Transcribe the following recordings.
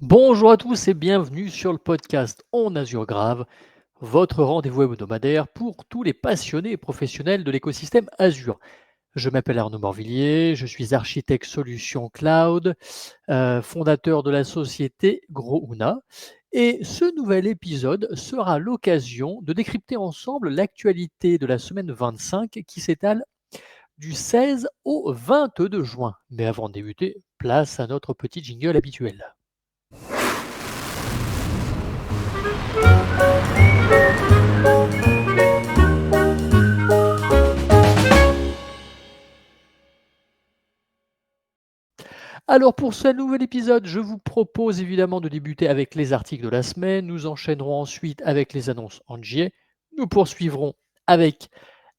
Bonjour à tous et bienvenue sur le podcast On Azure Grave, votre rendez-vous hebdomadaire pour tous les passionnés et professionnels de l'écosystème Azure. Je m'appelle Arnaud Morvillier, je suis architecte solution cloud, fondateur de la société Grouna. Et ce nouvel épisode sera l'occasion de décrypter ensemble l'actualité de la semaine 25 qui s'étale du 16 au 22 juin. Mais avant de débuter, place à notre petit jingle habituel. Alors pour ce nouvel épisode, je vous propose évidemment de débuter avec les articles de la semaine. Nous enchaînerons ensuite avec les annonces en JA. Nous poursuivrons avec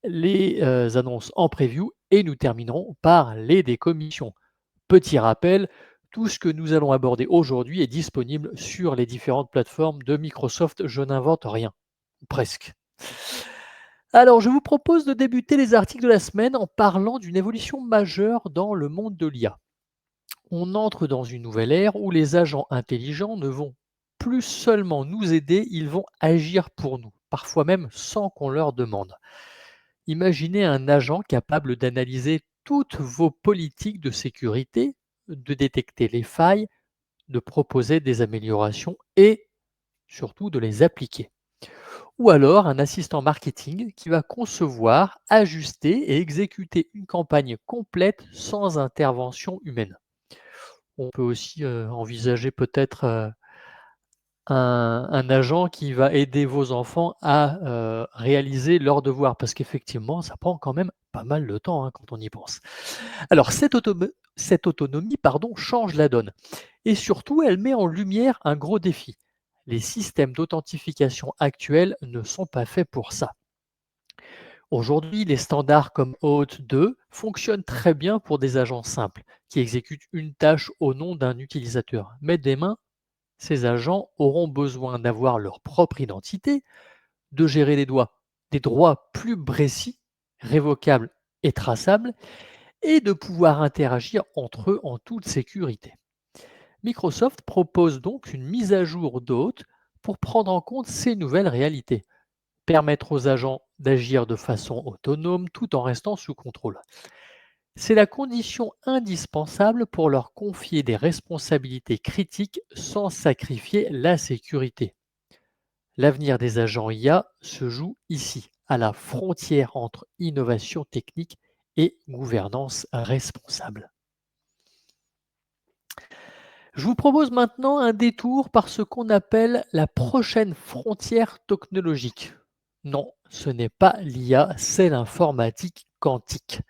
les annonces en preview et nous terminerons par les décommissions. Petit rappel, tout ce que nous allons aborder aujourd'hui est disponible sur les différentes plateformes de Microsoft. Je n'invente rien, presque. Alors, je vous propose de débuter les articles de la semaine en parlant d'une évolution majeure dans le monde de l'IA. On entre dans une nouvelle ère où les agents intelligents ne vont plus seulement nous aider, ils vont agir pour nous, parfois même sans qu'on leur demande. Imaginez un agent capable d'analyser toutes vos politiques de sécurité, de détecter les failles, de proposer des améliorations et surtout de les appliquer. Ou alors un assistant marketing qui va concevoir, ajuster et exécuter une campagne complète sans intervention humaine. On peut aussi, envisager peut-être, un agent qui va aider vos enfants à, réaliser leurs devoirs parce qu'effectivement, ça prend quand même pas mal de temps, hein, quand on y pense. Alors cette autonomie, pardon, change la donne et surtout elle met en lumière un gros défi. Les systèmes d'authentification actuels ne sont pas faits pour ça. Aujourd'hui, les standards comme OAuth 2 fonctionnent très bien pour des agents simples qui exécutent une tâche au nom d'un utilisateur. Mais demain, ces agents auront besoin d'avoir leur propre identité, de gérer des droits plus précis, révocables et traçables, et de pouvoir interagir entre eux en toute sécurité. Microsoft propose donc une mise à jour d'Oath pour prendre en compte ces nouvelles réalités, permettre aux agents d'agir de façon autonome tout en restant sous contrôle. C'est la condition indispensable pour leur confier des responsabilités critiques sans sacrifier la sécurité. L'avenir des agents IA se joue ici, à la frontière entre innovation technique et gouvernance responsable. Je vous propose maintenant un détour par ce qu'on appelle la prochaine frontière technologique. Non, ce n'est pas l'IA, c'est l'informatique quantique.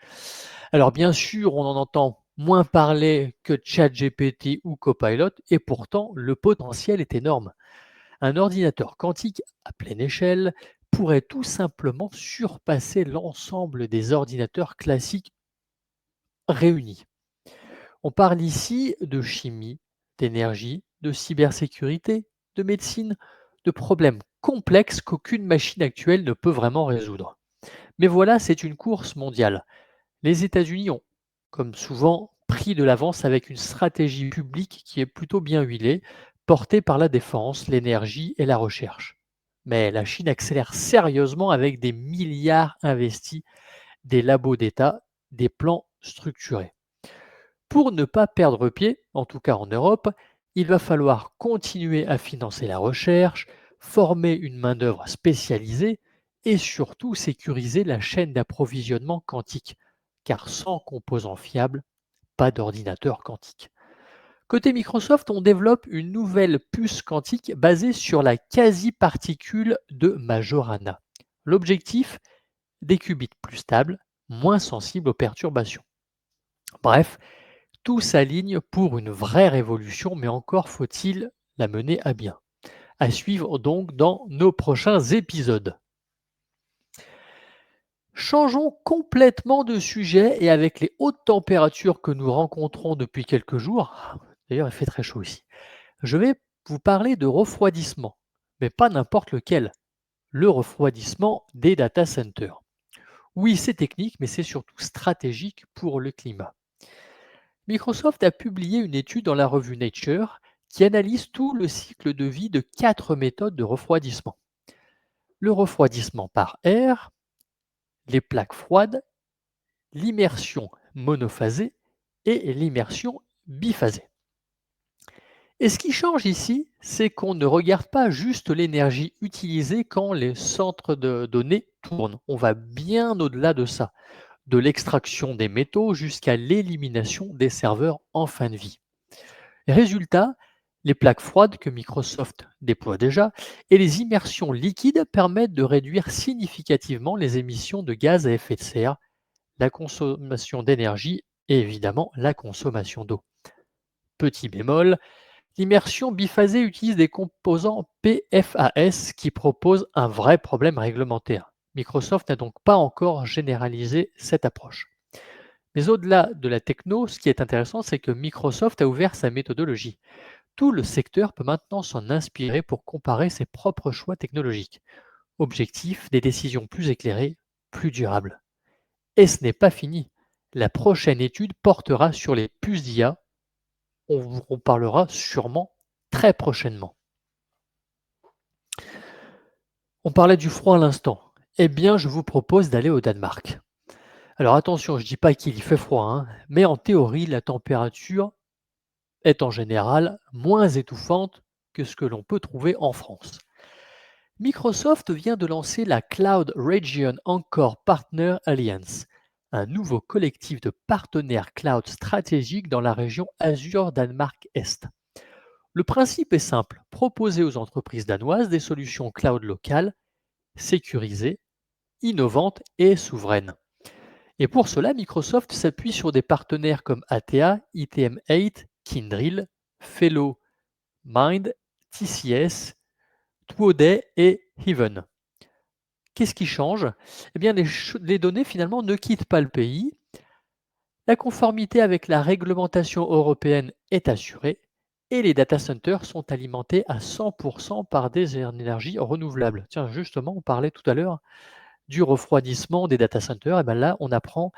Alors bien sûr, on en entend moins parler que ChatGPT ou Copilot, et pourtant le potentiel est énorme. Un ordinateur quantique à pleine échelle pourrait tout simplement surpasser l'ensemble des ordinateurs classiques réunis. On parle ici de chimie, d'énergie, de cybersécurité, de médecine, de problèmes complexes qu'aucune machine actuelle ne peut vraiment résoudre. Mais voilà, c'est une course mondiale. Les États-Unis ont, comme souvent, pris de l'avance avec une stratégie publique qui est plutôt bien huilée, portée par la défense, l'énergie et la recherche. Mais la Chine accélère sérieusement avec des milliards investis, des labos d'État, des plans structurés. Pour ne pas perdre pied, en tout cas en Europe, il va falloir continuer à financer la recherche, former une main-d'œuvre spécialisée et surtout sécuriser la chaîne d'approvisionnement quantique, car sans composants fiables, pas d'ordinateur quantique. Côté Microsoft, on développe une nouvelle puce quantique basée sur la quasi-particule de Majorana. L'objectif, des qubits plus stables, moins sensibles aux perturbations. Bref, tout s'aligne pour une vraie révolution, mais encore faut-il la mener à bien. À suivre donc dans nos prochains épisodes. Changeons complètement de sujet et avec les hautes températures que nous rencontrons depuis quelques jours, d'ailleurs il fait très chaud ici, je vais vous parler de refroidissement, mais pas n'importe lequel, le refroidissement des data centers. Oui, c'est technique, mais c'est surtout stratégique pour le climat. Microsoft a publié une étude dans la revue Nature qui analyse tout le cycle de vie de 4 méthodes de refroidissement. Le refroidissement par air, les plaques froides, l'immersion monophasée et l'immersion biphasée. Et ce qui change ici, c'est qu'on ne regarde pas juste l'énergie utilisée quand les centres de données tournent. On va bien au-delà de ça, de l'extraction des métaux jusqu'à l'élimination des serveurs en fin de vie. Résultat, les plaques froides que Microsoft déploie déjà et les immersions liquides permettent de réduire significativement les émissions de gaz à effet de serre, la consommation d'énergie et évidemment la consommation d'eau. Petit bémol, l'immersion biphasée utilise des composants PFAS qui proposent un vrai problème réglementaire. Microsoft n'a donc pas encore généralisé cette approche. Mais au-delà de la techno, ce qui est intéressant, c'est que Microsoft a ouvert sa méthodologie. Tout le secteur peut maintenant s'en inspirer pour comparer ses propres choix technologiques. Objectif, des décisions plus éclairées, plus durables. Et ce n'est pas fini. La prochaine étude portera sur les puces d'IA. On vous en parlera sûrement très prochainement. On parlait du froid à l'instant. Eh bien, je vous propose d'aller au Danemark. Alors attention, je ne dis pas qu'il y fait froid, hein, mais en théorie, la température est en général moins étouffante que ce que l'on peut trouver en France. Microsoft vient de lancer la Cloud Region Encore Partner Alliance, un nouveau collectif de partenaires cloud stratégiques dans la région Azure Danemark-Est. Le principe est simple, proposer aux entreprises danoises des solutions cloud locales, sécurisées, innovantes et souveraines. Et pour cela, Microsoft s'appuie sur des partenaires comme ATA, ITM8, Kyndryl, Fellow, Mind, TCS, Twodey et Heaven. Qu'est-ce qui change? Eh bien, les données finalement ne quittent pas le pays. La conformité avec la réglementation européenne est assurée et les data centers sont alimentés à 100% par des énergies renouvelables. Tiens, justement, on parlait tout à l'heure du refroidissement des data centers. Et bien là, on apprend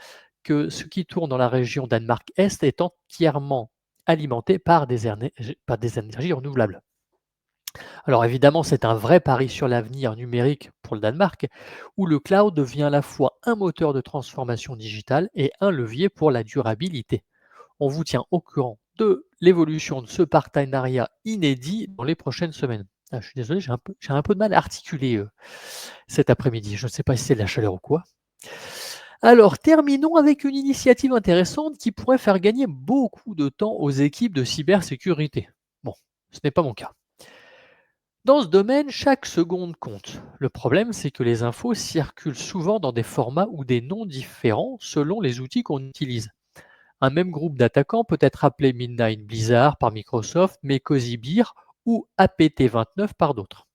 que ce qui tourne dans la région Danemark-Est est entièrement alimenté par des énergies renouvelables. Alors évidemment, c'est un vrai pari sur l'avenir numérique pour le Danemark, où le cloud devient à la fois un moteur de transformation digitale et un levier pour la durabilité. On vous tient au courant de l'évolution de ce partenariat inédit dans les prochaines semaines. Ah, je suis désolé, j'ai un peu de mal à articuler cet après-midi. Je ne sais pas si c'est de la chaleur ou quoi. Alors, terminons avec une initiative intéressante qui pourrait faire gagner beaucoup de temps aux équipes de cybersécurité. Bon, ce n'est pas mon cas. Dans ce domaine, chaque seconde compte. Le problème, c'est que les infos circulent souvent dans des formats ou des noms différents selon les outils qu'on utilise. Un même groupe d'attaquants peut être appelé Midnight Blizzard par Microsoft, mais Cozy Beer ou APT29 par d'autres.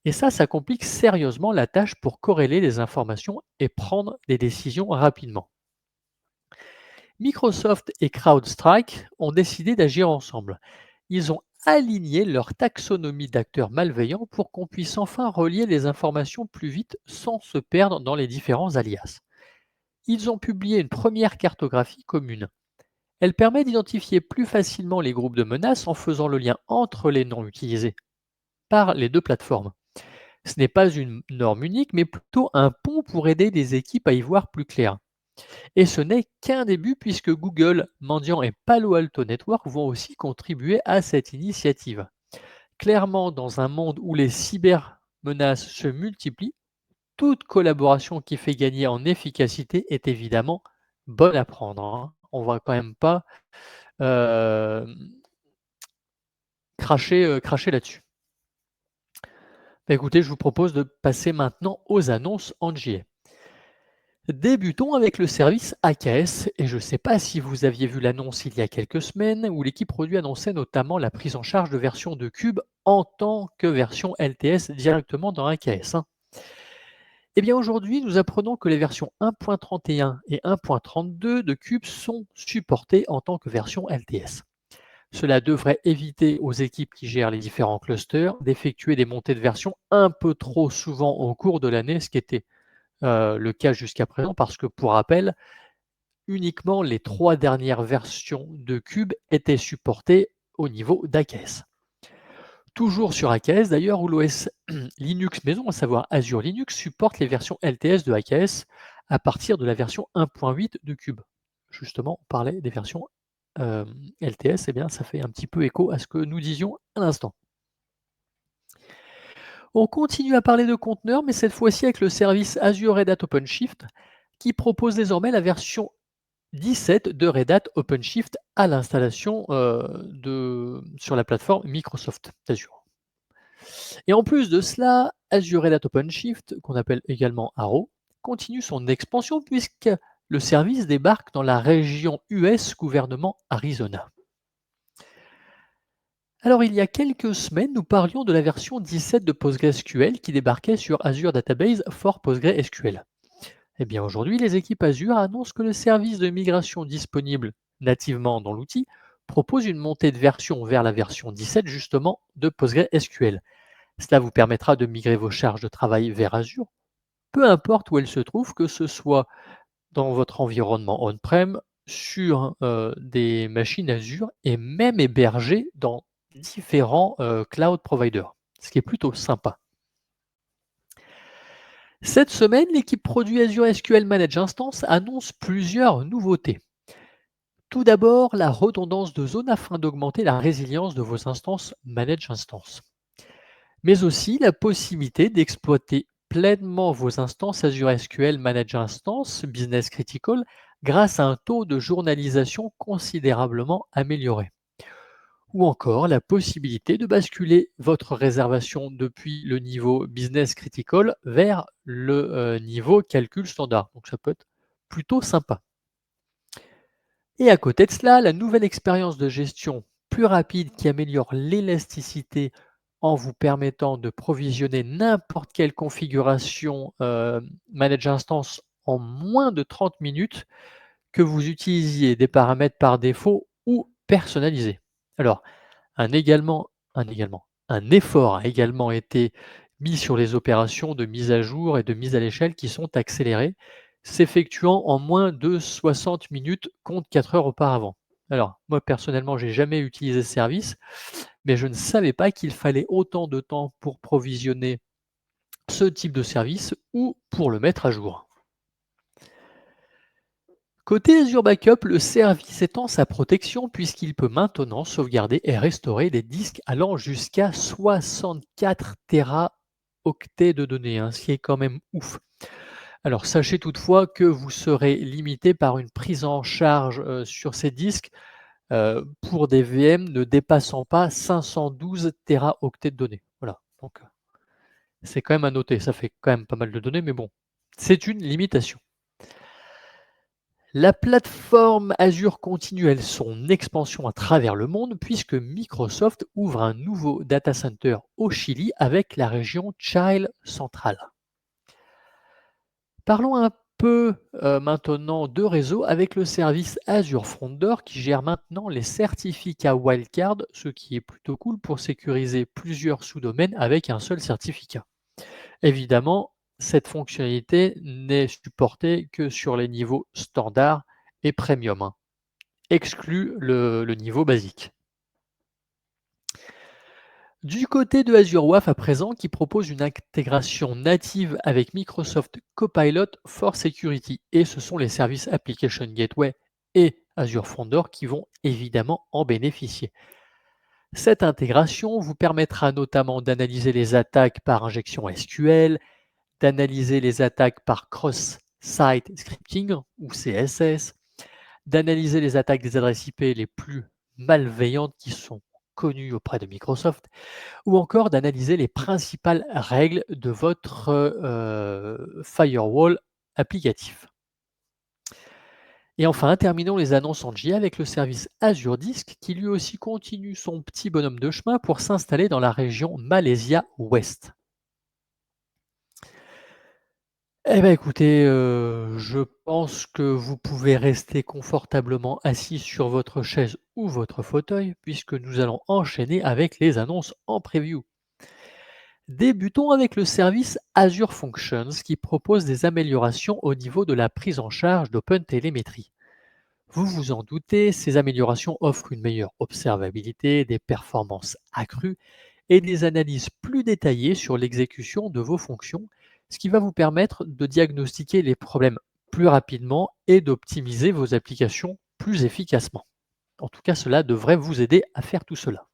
Et ça complique sérieusement la tâche pour corréler les informations et prendre des décisions rapidement. Microsoft et CrowdStrike ont décidé d'agir ensemble. Ils ont aligné leur taxonomie d'acteurs malveillants pour qu'on puisse enfin relier les informations plus vite sans se perdre dans les différents alias. Ils ont publié une première cartographie commune. Elle permet d'identifier plus facilement les groupes de menaces en faisant le lien entre les noms utilisés par les deux plateformes. Ce n'est pas une norme unique, mais plutôt un pont pour aider les équipes à y voir plus clair. Et ce n'est qu'un début puisque Google, Mandiant et Palo Alto Network vont aussi contribuer à cette initiative. Clairement, dans un monde où les cybermenaces se multiplient, toute collaboration qui fait gagner en efficacité est évidemment bonne à prendre, hein. On ne va quand même pas euh, cracher là-dessus. Bah, écoutez, je vous propose de passer maintenant aux annonces en JA. Débutons avec le service AKS et je ne sais pas si vous aviez vu l'annonce il y a quelques semaines où l'équipe produit annonçait notamment la prise en charge de versions de Cube en tant que version LTS directement dans AKS, hein. Eh bien aujourd'hui, nous apprenons que les versions 1.31 et 1.32 de Cube sont supportées en tant que version LTS. Cela devrait éviter aux équipes qui gèrent les différents clusters d'effectuer des montées de version un peu trop souvent au cours de l'année, ce qui était le cas jusqu'à présent, parce que pour rappel, uniquement les 3 dernières versions de Cube étaient supportées au niveau d'AKS. Toujours sur AKS d'ailleurs, où l'OS Linux maison, à savoir Azure Linux, supporte les versions LTS de AKS à partir de la version 1.8 de Cube. Justement, on parlait des versions LTS, eh bien ça fait un petit peu écho à ce que nous disions à l'instant. On continue à parler de conteneurs, mais cette fois-ci avec le service Azure Red Hat OpenShift, qui propose désormais la version 17 de Red Hat OpenShift à l'installation sur la plateforme Microsoft Azure. Et en plus de cela, Azure Red Hat OpenShift, qu'on appelle également Arrow, continue son expansion puisque le service débarque dans la région US gouvernement Arizona. Alors, il y a quelques semaines, nous parlions de la version 17 de PostgreSQL qui débarquait sur Azure Database for PostgreSQL. Eh bien, aujourd'hui, les équipes Azure annoncent que le service de migration disponible nativement dans l'outil propose une montée de version vers la version 17 justement de PostgreSQL. Cela vous permettra de migrer vos charges de travail vers Azure, peu importe où elles se trouvent, que ce soit dans votre environnement on-prem, sur des machines Azure et même hébergées dans différents cloud providers, ce qui est plutôt sympa. Cette semaine, l'équipe produit Azure SQL Managed Instance annonce plusieurs nouveautés. Tout d'abord, la redondance de zone afin d'augmenter la résilience de vos instances Managed Instance, mais aussi la possibilité d'exploiter pleinement vos instances Azure SQL Managed Instance Business Critical grâce à un taux de journalisation considérablement amélioré. Ou encore la possibilité de basculer votre réservation depuis le niveau Business Critical vers le niveau Calcul Standard. Donc ça peut être plutôt sympa. Et à côté de cela, la nouvelle expérience de gestion plus rapide qui améliore l'élasticité en vous permettant de provisionner n'importe quelle configuration Manage Instance en moins de 30 minutes, que vous utilisiez des paramètres par défaut ou personnalisés. Alors, un effort a également été mis sur les opérations de mise à jour et de mise à l'échelle qui sont accélérées, s'effectuant en moins de 60 minutes contre 4 heures auparavant. Alors, moi personnellement, j'ai jamais utilisé ce service, mais je ne savais pas qu'il fallait autant de temps pour provisionner ce type de service ou pour le mettre à jour. Côté Azure Backup, le service étend sa protection puisqu'il peut maintenant sauvegarder et restaurer des disques allant jusqu'à 64 téraoctets de données, ce qui est quand même ouf. Alors sachez toutefois que vous serez limité par une prise en charge sur ces disques pour des VM ne dépassant pas 512 téraoctets de données. Voilà, donc c'est quand même à noter, ça fait quand même pas mal de données, mais bon, c'est une limitation. La plateforme Azure continue son expansion à travers le monde puisque Microsoft ouvre un nouveau data center au Chili avec la région Chile centrale. Parlons un peu maintenant de réseau avec le service Azure Front Door qui gère maintenant les certificats wildcard, ce qui est plutôt cool pour sécuriser plusieurs sous-domaines avec un seul certificat. Évidemment, cette fonctionnalité n'est supportée que sur les niveaux standard et premium, exclut le niveau basique. Du côté de Azure WAF à présent, qui propose une intégration native avec Microsoft Copilot for Security, et ce sont les services Application Gateway et Azure Front Door qui vont évidemment en bénéficier. Cette intégration vous permettra notamment d'analyser les attaques par injection SQL, d'analyser les attaques par cross-site scripting ou CSS, d'analyser les attaques des adresses IP les plus malveillantes qui sont connues auprès de Microsoft, ou encore d'analyser les principales règles de votre firewall applicatif. Et enfin, terminons les annonces en J avec le service Azure Disk qui lui aussi continue son petit bonhomme de chemin pour s'installer dans la région Malaysia Ouest. Eh bien écoutez, je pense que vous pouvez rester confortablement assis sur votre chaise ou votre fauteuil puisque nous allons enchaîner avec les annonces en preview. Débutons avec le service Azure Functions qui propose des améliorations au niveau de la prise en charge d'OpenTelemetry. Vous vous en doutez, ces améliorations offrent une meilleure observabilité, des performances accrues et des analyses plus détaillées sur l'exécution de vos fonctions, ce qui va vous permettre de diagnostiquer les problèmes plus rapidement et d'optimiser vos applications plus efficacement. En tout cas, cela devrait vous aider à faire tout cela.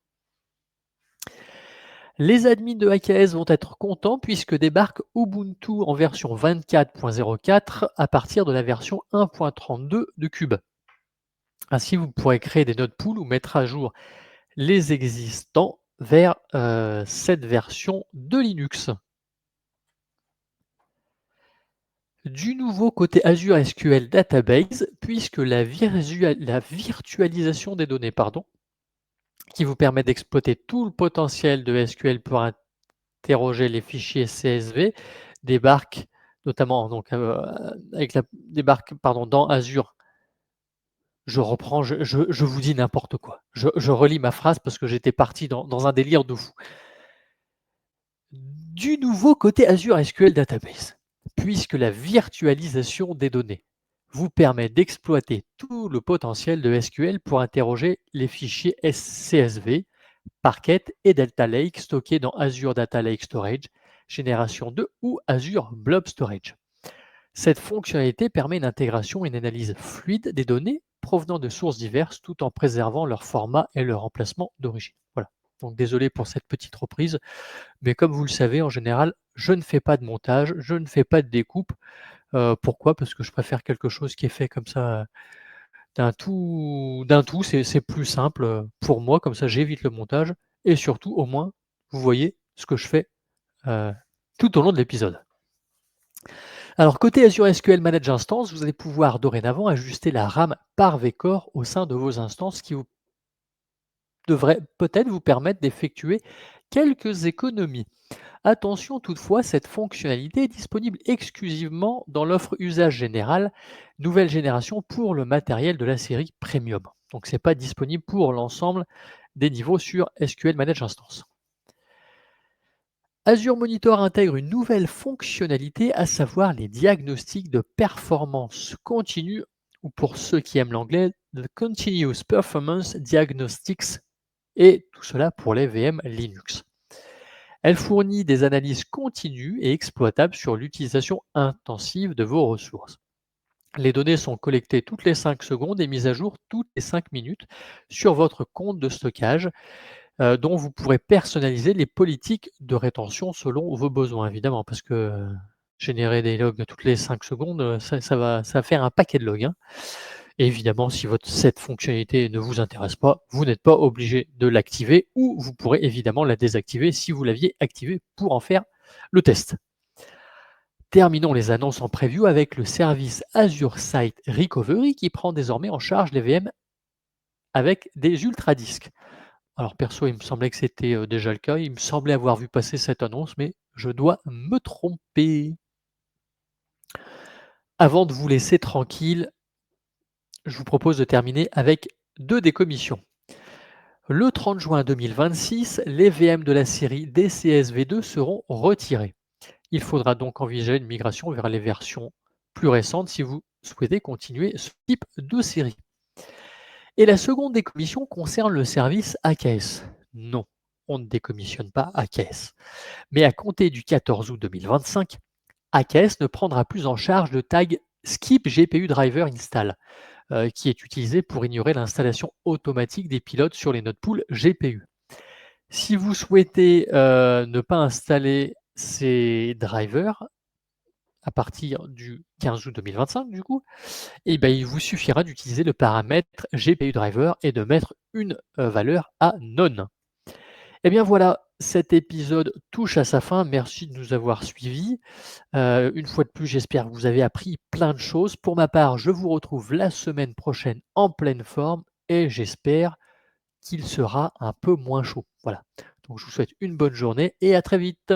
Les admins de AKS vont être contents puisque débarque Ubuntu en version 24.04 à partir de la version 1.32 de Cube. Ainsi, vous pourrez créer des node pools ou mettre à jour les existants vers cette version de Linux. Du nouveau côté Azure SQL Database, puisque la virtualisation des données, qui vous permet d'exploiter tout le potentiel de SQL pour interroger les fichiers CSV, débarque notamment donc, débarque dans Azure. Je reprends, je vous dis n'importe quoi. Je relis ma phrase parce que j'étais parti dans un délire de fou. Du nouveau côté Azure SQL Database, puisque la virtualisation des données vous permet d'exploiter tout le potentiel de SQL pour interroger les fichiers CSV, Parquet et Delta Lake stockés dans Azure Data Lake Storage, génération 2 ou Azure Blob Storage. Cette fonctionnalité permet une intégration et une analyse fluide des données provenant de sources diverses tout en préservant leur format et leur emplacement d'origine. Voilà. Donc désolé pour cette petite reprise, mais comme vous le savez, en général, je ne fais pas de montage, je ne fais pas de découpe. Pourquoi? Parce que je préfère quelque chose qui est fait comme ça, d'un tout, c'est plus simple, pour moi, comme ça j'évite le montage et surtout, au moins, vous voyez ce que je fais, heu, tout au long de l'épisode. Alors côté Azure SQL Managed Instance, vous allez pouvoir dorénavant ajuster la RAM par vCore au sein de vos instances qui devrait peut-être vous permettre d'effectuer quelques économies. Attention toutefois, cette fonctionnalité est disponible exclusivement dans l'offre usage général nouvelle génération pour le matériel de la série Premium. Donc ce n'est pas disponible pour l'ensemble des niveaux sur SQL Managed Instance. Azure Monitor intègre une nouvelle fonctionnalité, à savoir les diagnostics de performance continue, ou pour ceux qui aiment l'anglais, the Continuous Performance Diagnostics, et tout cela pour les VM Linux. Elle fournit des analyses continues et exploitables sur l'utilisation intensive de vos ressources. Les données sont collectées toutes les 5 secondes et mises à jour toutes les 5 minutes sur votre compte de stockage, dont vous pourrez personnaliser les politiques de rétention selon vos besoins, évidemment, parce que générer des logs toutes les 5 secondes, ça va faire un paquet de logs, hein. Et évidemment, si cette fonctionnalité ne vous intéresse pas, vous n'êtes pas obligé de l'activer ou vous pourrez évidemment la désactiver si vous l'aviez activée pour en faire le test. Terminons les annonces en preview avec le service Azure Site Recovery qui prend désormais en charge les VM avec des ultradisques. Alors perso, il me semblait que c'était déjà le cas. Il me semblait avoir vu passer cette annonce, mais je dois me tromper. Avant de vous laisser tranquille, je vous propose de terminer avec 2 décommissions. Le 30 juin 2026, les VM de la série DCSV2 seront retirés. Il faudra donc envisager une migration vers les versions plus récentes si vous souhaitez continuer ce type de série. Et la seconde décommission concerne le service AKS. Non, on ne décommissionne pas AKS. Mais à compter du 14 août 2025, AKS ne prendra plus en charge le tag Skip GPU Driver Install, qui est utilisé pour ignorer l'installation automatique des pilotes sur les node pools GPU. Si vous souhaitez ne pas installer ces drivers à partir du 15 août 2025 du coup, et ben, il vous suffira d'utiliser le paramètre GPU driver et de mettre une valeur à none. Et bien voilà, cet épisode touche à sa fin. Merci de nous avoir suivis. Une fois de plus, j'espère que vous avez appris plein de choses. Pour ma part, je vous retrouve la semaine prochaine en pleine forme et j'espère qu'il sera un peu moins chaud. Voilà. Donc je vous souhaite une bonne journée et à très vite.